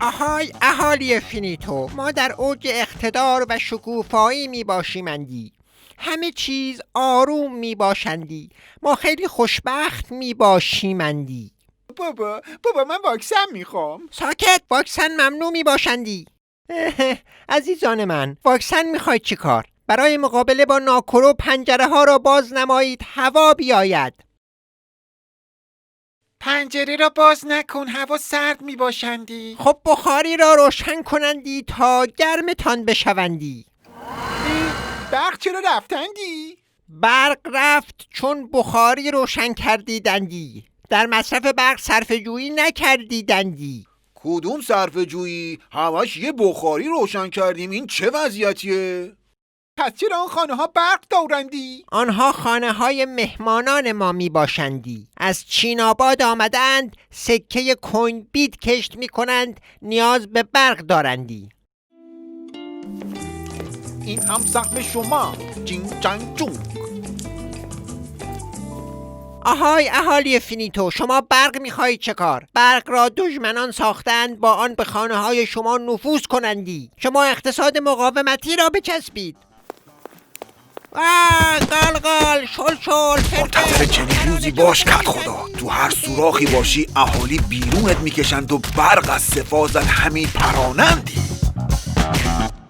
آهای اهالی فینیتو، ما در اوج اقتدار و شکوفایی می باشیمندی. همه چیز آروم می باشندی. ما خیلی خوشبخت می باشیمندی. بابا من واکسن میخوام. ساکت، واکسن ممنوع می باشندی. عزیزان من، واکسن میخواید چی کار؟ برای مقابله با ناکرو پنجره ها را باز نمایید هوا بیاید. پنجره را باز نکن، هوا سرد میباشندی. خب بخاری را روشن کنندی تا گرمتان بشوندی. برق چرا رفتندی؟ برق رفت چون بخاری روشن کردیدندی. در مصرف برق صرفه جویی نکردیدندی. کدوم صرفه جویی؟ همش یه بخاری روشن کردیم. این چه وضعیتیه؟ پس چرا آن خانه ها برق دارندی؟ آنها خانه های مهمانان ما می باشندی. از چین آباد آمدند، سکه کوین بیت کشت می کنند، نیاز به برق دارندی. این هم سهم شما. جین جنگ جونگ. آهای اهالی فینیتو، شما برق میخواهید چه کار؟ برق را دشمنان ساختند با آن به خانه های شما نفوذ کنندی. شما اقتصاد مقاومتی را بچسبید. قال شل منتظر چنین روزی باش کت خدا. تو هر سوراخی باشی اهالی بیرونت میکشند و برق از سفازت همین پرانندی.